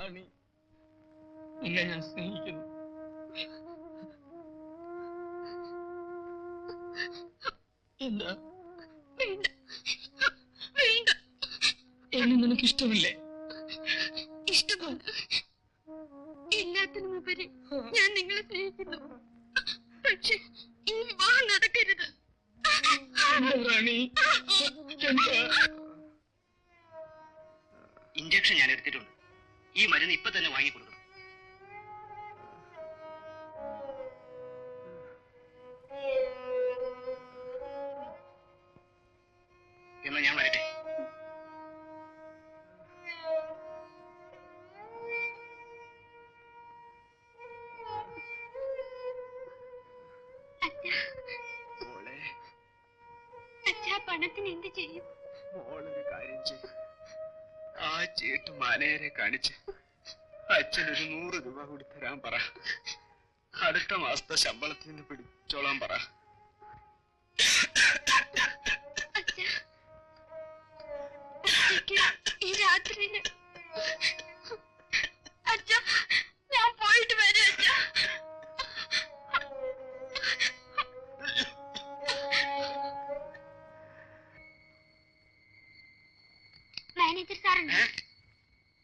റാണി, നിന്നെ ഞാൻ സ്നേഹിക്കുന്നു. എന്താ? എന്നെ നിനക്കിഷ്ടമില്ലേ? ഇഷ്ടമാണ്. എല്ലാത്തിനുമുപരി ഞാൻ നിങ്ങളെ സ്നേഹിക്കുന്നു. പക്ഷെ ഈ വിവാഹം നടക്കരുത്. റാണി, ഇഞ്ചക്ഷൻ ഞാൻ എടുത്തിട്ടുണ്ട്. ഈ മരുന്ന് ഇപ്പൊ തന്നെ വാങ്ങിക്കൊടുക്കണം. എന്നാ ഞാൻ വരട്ടെ. പണത്തിന് എന്ത് ചെയ്യും? മോളൊരു കാര്യം ചെയ്യും. ആ ചേട്ടു മാനേരെ കാണിച്ച് അച്ഛനൊരു 100 രൂപ കൂടി തരാൻ പറ. അടുത്ത മാസത്തെ ശമ്പളത്തിൽ നിന്ന് പിടിച്ചോളാൻ പറ. ഈ രാത്രിയില് അച്ഛ, ഞാൻ പോയിട്ട് വരും അച്ഛ. മാനേജർ സാറുണ്ടോ?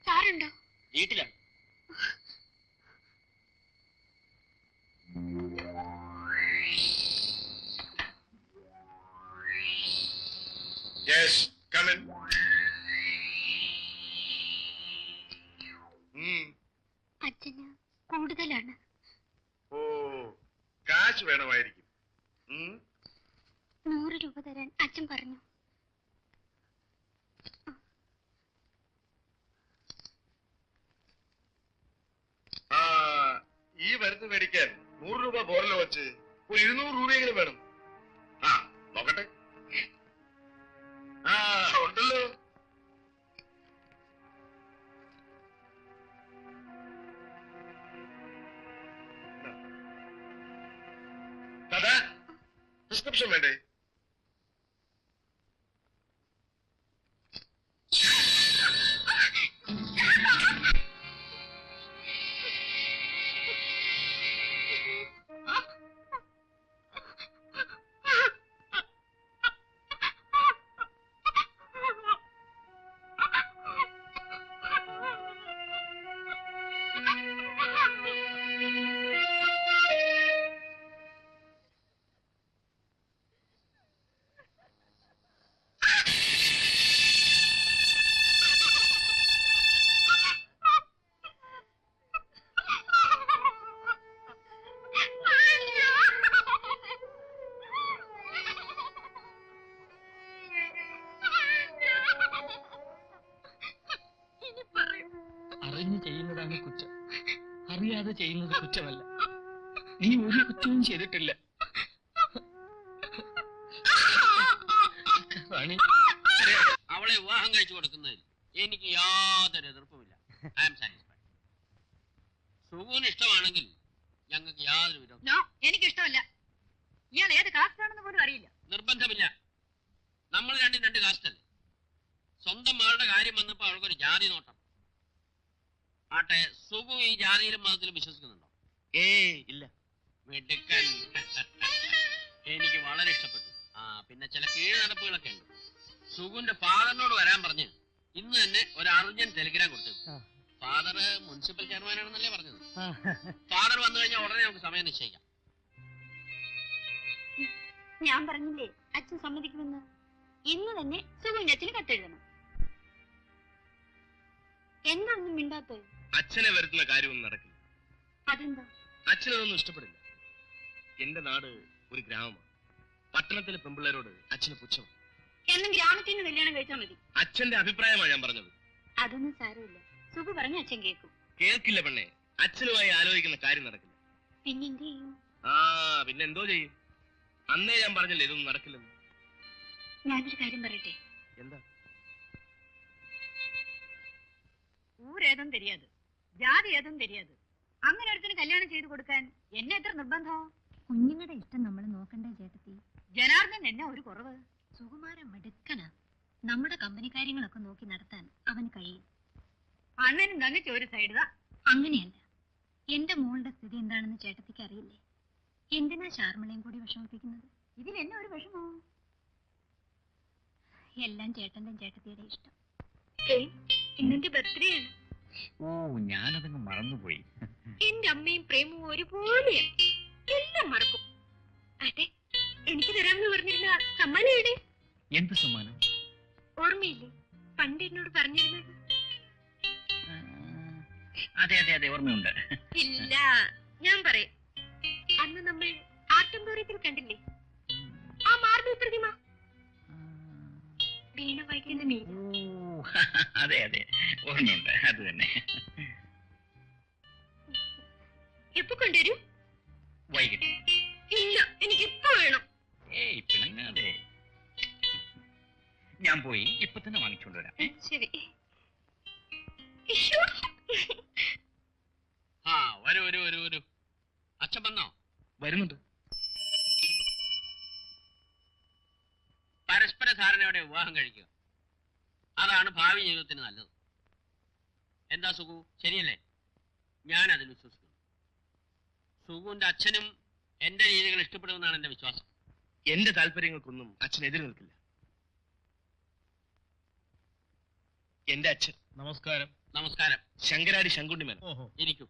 സാറുണ്ടോ? വീട്ടിലാണ്. Yes, come in. അച്ഛന് കൂടുതലാണ്. ഓ, കാശ് വേണമായിരിക്കും. 100 രൂപ തരാൻ അച്ഛൻ പറഞ്ഞു. ഈ മരുന്ന് മേടിക്കാൻ 100 രൂപ പോരല്ലോ വെച്ച് ഒരു 200 രൂപയെങ്കിലും വേണം. ആ നോക്കട്ടെ. ആ ഉണ്ടല്ലോ. ദാദാ, പ്രിസ്ക്രിപ്ഷൻ വേണ്ടേ? അറിഞ്ഞു ചെയ്യുന്നതാണ് കുറ്റം, അറിയാതെ ചെയ്യുന്നത് കുറ്റമല്ല. നീ ഒരു കുറ്റവും ചെയ്തിട്ടില്ല റാണി. അവളെ വിവാഹം കഴിച്ചു കൊടുക്കുന്നതിൽ എനിക്ക് യാതൊരു എതിർപ്പുമില്ല. I am satisfied. സുഖുവിന് ഇഷ്ടമാണെങ്കിൽ ഞങ്ങൾക്ക് യാതൊരു വിരോധം. എനിക്കിഷ്ടമല്ല. ഇയാൾ ഏത് കാസ്റ്റാണെന്ന് പോലും അറിയില്ല. നിർബന്ധമില്ല. നമ്മൾ രണ്ടും 2 കാസ്റ്റല്ലേ. സ്വന്തം മകളുടെ കാര്യം വന്നപ്പോ അവൾക്കൊരു ജാതി നോട്ടം. ആട്ടെ, സുഖു ഈ ജാതിയിലും മതത്തിലും വിശ്വസിക്കുന്നുണ്ടോ? ഇല്ല. മിടുക്കൻ. എനിക്ക് വളരെ ഇഷ്ടപ്പെട്ടു. പിന്നെ ചില കീഴ്നടപ്പുകളൊക്കെ ഉണ്ട്. സുഖുവിന്റെ ഫാദറിനോട് വരാൻ പറഞ്ഞ് ഇന്ന് തന്നെ ഒരു അർജന്റ് ടെലിഗ്രാം കൊടുത്തു. ഫാദർ മുനിസിപ്പൽ ചെയർമാനാണെന്നല്ലേ പറഞ്ഞത്. ഫാദർ വന്നു കഴിഞ്ഞാൽ ഉടനെ നമുക്ക് സമയം നിശ്ചയിക്കാം. ഞാൻ പറഞ്ഞില്ലേ അച്ഛൻ സമ്മതിക്കുമെന്ന്. ഇന്ന് തന്നെ സുഖുവിന്റെ അച്ഛന് കത്തെഴുതണം. എന്താണെന്നും മിണ്ടാത്തത്? അച്ഛനെ വരുത്തുന്ന കാര്യമൊന്നും നടക്കില്ല. അതെന്താ? അച്ഛനതൊന്നും ഇഷ്ടപ്പെടില്ല. എന്റെ നാട് ഒരു ഗ്രാമമാണ്. പട്ടണത്തിലെ പെമ്പിള്ളേരോട് അച്ഛന് പുച്ഛം. എന്നും ഗ്രാമത്തിൽ നിന്ന് കല്യാണം കഴിച്ചാൽ മതി. അച്ഛന്റെ അഭിപ്രായമാണ് ഞാൻ പറഞ്ഞത്. അതൊന്നും സാരമില്ല. സുഖു പറഞ്ഞ അച്ഛൻ കേൾക്കും. കേൾക്കില്ല പെണ്ണെ. അച്ഛനുമായി ആലോചിക്കുന്ന കാര്യം നടക്കില്ല. പിന്നെന്ത് ചെയ്യും? പിന്നെ എന്തോ ചെയ്യും? അന്നേ ഞാൻ പറഞ്ഞല്ലേ ഇതൊന്നും നടക്കില്ലെന്ന്. ഞാനൊരു കാര്യം പറയട്ടെ. എന്താ? ഊരേതും தெரியாது, ജാതി ഏതും தெரியாது. അങ്ങനെ ഒരുത്തിന് കല്യാണം ചെയ്തു കൊടുക്കാൻ എന്നെ എത്ര നിർബന്ധം? കുഞ്ഞുങ്ങളുടെ ഇഷ്ടം നമ്മൾ നോക്കണ്ടേ ചേട്ടത്തി? ജനാർദ്ദൻ എന്നെ ഒരു കുറവ്. സുകുമാരൻ മിടുക്കനാ. നമ്മുടെ കമ്പനി കാര്യങ്ങളൊക്കെ നോക്കി നടത്താൻ അവന് കഴിയും. അണ്ണനും തങ്ങച്ച ഒരു സൈഡ്. അങ്ങനെയല്ല, എന്റെ മോളുടെ സ്ഥിതി എന്താണെന്ന് ചേട്ടത്തിക്ക് അറിയില്ലേ? എന്തിനാ ശാർമളയും കൂടി വിഷമിപ്പിക്കുന്നത്? ഇതിൽ എന്നെ ഒരു വിഷമോ? എല്ലാം ചേട്ടന്റെ ചേട്ടത്തിയുടെ ഇഷ്ടം. ഇന്നെന്റെ ബർത്ത്ഡേ ആണ്. ഓ, ഞാനതങ്ങ് മറന്നുപോയി. എന്റെ അമ്മയും പ്രേമവും ഒരുപോലെയാ, എല്ലാം മറക്കും. അതെ, എനിക്ക് തരാമെന്ന് പറഞ്ഞിരുന്ന സമ്മാനം എവിടെ? എന്ത് സമ്മാനം? ഓർമ്മയില്ലേ പണ്ട് എന്നോട് പറഞ്ഞിരുന്നത്? അതെ അതെ അതെ, ഓർമ്മയുണ്ട്. ഇല്ല, ഞാൻ പറയാം. അന്ന് നമ്മൾ ആർട്ടംബോറിയത്തിൽ കണ്ടില്ലേ ആ മാർബിൾ പ്രതിമ? വീണ വായിക്കുന്ന നീല. ഓ, അതെ അതെ, ഓർമ്മയുണ്ട്. അത് തന്നെ. എപ്പോ കൊണ്ടുവരും? വൈകിട്ട്. ഇല്ല, എനിക്ക് ഇപ്പൊ വേണം. ഏയ്, പിണങ്ങാതെ. ഞാൻ പോയി ഇപ്പൊ തന്നെ വാങ്ങിച്ചോണ്ട് വരാം. ശരി. ആ, വരൂ വരൂ വരൂ വരൂ. അച്ഛൻ വന്നോ? വരുന്നുണ്ട്. പരസ്പര ധാരണയോടെ വിവാഹം കഴിക്കുക, അതാണ് ഭാവി ജീവിതത്തിന് നല്ലത്. എന്താ സുഖു, ശരിയല്ലേ? ഞാൻ അതിൽ വിശ്വസിക്കുന്നു. സുഖുവിന്റെ അച്ഛനും എന്റെ രീതികൾ ഇഷ്ടപ്പെടുമെന്നാണ് എന്റെ വിശ്വാസം. എന്റെ താല്പര്യങ്ങൾക്കൊന്നും അച്ഛൻ എതിര് നിൽക്കില്ല. എന്റെ അച്ഛൻ. നമസ്കാരം. നമസ്കാരം. ശങ്കരാടി ശങ്കുണ്ണിമേൻ. ഓഹോ. ഇരിക്കൂ.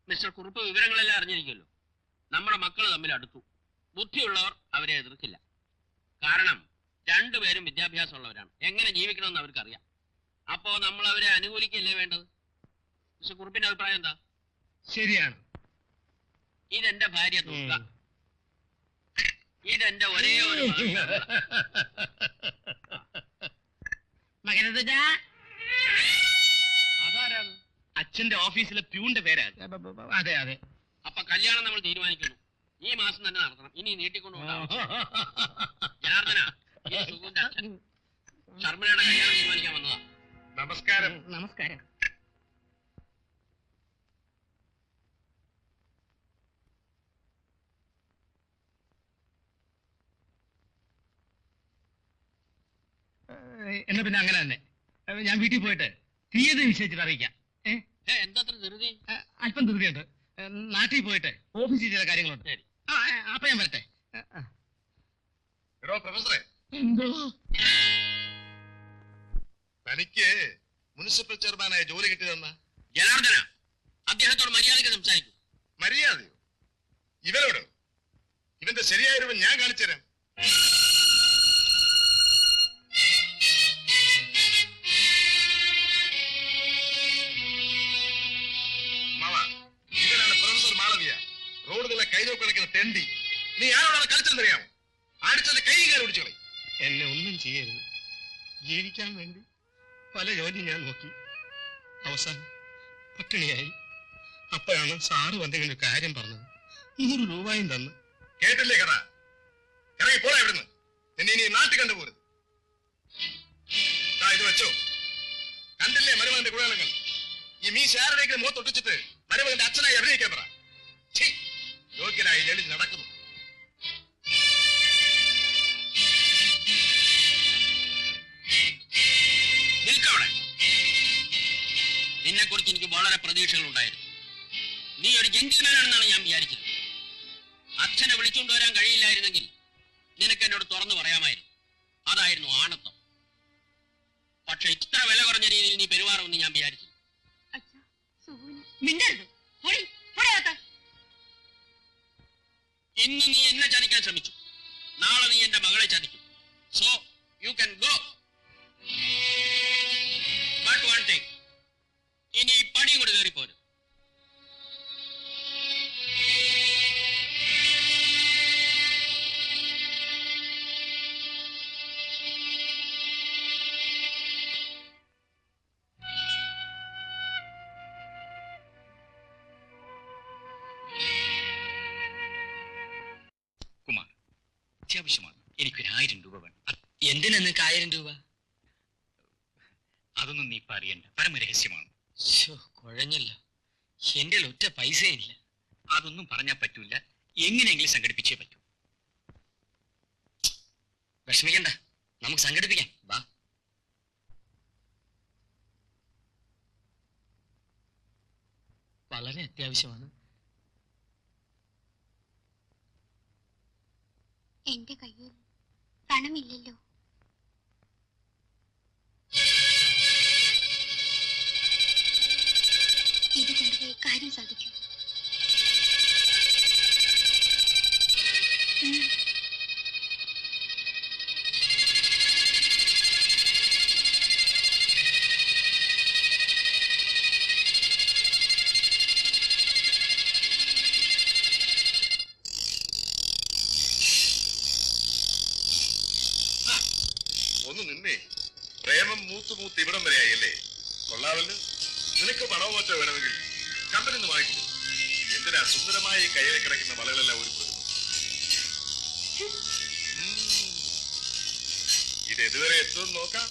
മിസ്റ്റർ കുറുപ്പ് വിവരങ്ങളെല്ലാം അറിഞ്ഞിരിക്കുമല്ലോ. നമ്മുടെ മക്കൾ തമ്മിൽ അടുത്തു. ബുദ്ധിയുള്ളവർ അവരെ എതിർക്കില്ല. കാരണം രണ്ടുപേരും വിദ്യാഭ്യാസമുള്ളവരാണ്. എങ്ങനെ ജീവിക്കണമെന്ന് അവർക്കറിയാം. അപ്പോ നമ്മൾ അവരെ അനുകൂലിക്കല്ലേ വേണ്ടത്? മിസ്റ്റർ കുറുപ്പിന്റെ അഭിപ്രായം എന്താ? ശരിയാണ്. ഇതെന്റെ ഭാര്യ ദുർഗ. ഇതെന്റെ ഒരേ ഒരു അതാരാണ്? അച്ഛന്റെ ഓഫീസിലെ പ്യൂണിന്റെ പേരാ. അതെ അതെ. അപ്പൊ കല്യാണം നമ്മൾ തീരുമാനിക്കുന്നു. ഈ മാസം തന്നെ നടത്തണം. ഇനി നീട്ടിക്കൊണ്ടുപോകാം. ജനാർദ്ദന, ഈ സുഖുവിന്റെ അച്ഛൻ ശർമ്മയുടെ കല്യാണം തീരുമാനിക്കാൻ വന്നതാ. നമസ്കാരം. നമസ്കാരം. എന്നാ പിന്നെ അങ്ങനെ തന്നെ ഞാൻ വീട്ടിൽ പോയിട്ട് തീയതി നിശ്ചയിച്ചിട്ട് അറിയിക്കാം. എന്താ ധൃതി? അല്പം ധൃതിയുണ്ട്. നാട്ടിൽ പോയിട്ട് ഓഫീസിൽ ചില കാര്യങ്ങളുണ്ട്. ശരി. അപ്പൊ ഞാൻ വരട്ടെ. എടോ പ്രൊഫസറെ, എന്തോ? തനിക്ക് മുനിസിപ്പൽ ചെയർമാനായ ജോലി കിട്ടിയതെന്ന ജനാർദ്ദന, അദ്ദേഹത്തോട് മര്യാദയ്ക്ക് സംസാരിക്കും. മര്യാദയോ? ഇവരോട്? ഇവന്റെ ശരിയായ രൂപം ഞാൻ കാണിച്ചു തരാം. ഇവനാണ് പ്രൊഫസർ മാളവിയ. റോഡിലുള്ള കൈനോക്ക് കളിക്കുന്ന തെണ്ടി. നീ ആരോടാണ് കളിച്ചെന്നറിയാമോ? അടിച്ചതിന്റെ കൈ കാര്യം ഒടിച്ചു കളി. എന്നെ ഒന്നും ചെയ്യരുത്. ജീവിക്കാൻ വേണ്ടി പല ജോലി ഞാൻ നോക്കി. അവസാനം പട്ടിണിയായി. അപ്പോഴാണ് സാറ് വന്നിങ്ങനെ ഒരു കാര്യം പറഞ്ഞത്. 100 രൂപയും തന്ന്. കേട്ടില്ലേ കഥ? ഇറങ്ങി പോടാ ഇവിടുന്ന്. നിന്നെ ഇനി നാട്ടിൽ കണ്ടുപോരുത്. ഇത് വെച്ചോ. കണ്ടില്ലേ മരുമകന്റെ ഗുണങ്ങൾ? ഈ മീശ ആരുടെയെങ്കിലും മുഖത്തൊട്ടിച്ചിട്ട് മരുമകന്റെ അച്ഛനായി അഭിനയിക്കാൻ പറ. യോഗ്യനായി ലളിത് നടക്കുന്നു. നിൽക്കവിടെ. നിന്നെ കുറിച്ച് എനിക്ക് വളരെ പ്രതീക്ഷകൾ ഉണ്ടായിരുന്നു. നീ ഒരു ജെന്റിൽമാനാണെന്നാണ് ഞാൻ വിചാരിച്ചത്. അച്ഛനെ വിളിച്ചുകൊണ്ട് വരാൻ കഴിയില്ലായിരുന്നെങ്കിൽ നിനക്ക് എന്നോട് തുറന്നു പറയാമായിരുന്നു. അതായിരുന്നു ആണത്വം. പക്ഷെ ഇത്ര വില കുറഞ്ഞ രീതിയിൽ നീ പെരുമാറുമെന്ന് ഞാൻ വിചാരിച്ചു. മിണ്ടരുത്. ഇന്ന് നീ എന്നെ ചതിക്കാൻ ശ്രമിച്ചു. നാളെ നീ എന്റെ മകളെ ചതിക്കും. So you can go. But one thing, ഇനി ഈ പടി കൂടെ കയറിപ്പോരും. കുമാർ, അത്യാവശ്യമാണ്. എനിക്കൊരു 1000 രൂപ വേണം. എന്തിനാ നിനക്ക് 1000 രൂപ? അതൊന്നും നീ ഇപ്പൊ അറിയണ്ട. പരമരഹസ്യമാണ്. കുഴഞ്ഞല്ലോ. എന്റെ ഒറ്റ പൈസയില്ല. അതൊന്നും പറഞ്ഞാൽ പറ്റൂല. എങ്ങനെയെങ്കിലും സംഘടിപ്പിച്ചേ പറ്റൂ. വിഷമിക്കണ്ട, നമുക്ക് സംഘടിപ്പിക്കാം. വാ. വളരെ അത്യാവശ്യമാണ്. എന്റെ കയ്യിൽ പണമില്ലല്ലോ. ഇത് കൊണ്ടുപോയി കാര്യം സാധിക്കും. ഒന്ന് നിന്നേ. പ്രേമം മൂത്ത് മൂത്ത് ഇവിടം വരെയായല്ലേ? കൊള്ളാവല്ലോ. നിനക്ക് പണവും മറ്റോ വേണമെങ്കിൽ കമ്പനി നിന്ന് വാങ്ങിക്കൊള്ളു. എന്തിനാ സുന്ദരമായ ഈ കയ്യിൽ കിടക്കുന്ന വളകളെല്ലാം ഒരു കൊടുക്കുന്നു? ഇത് ഇതുവരെ എത്തുമെന്ന് നോക്കാം.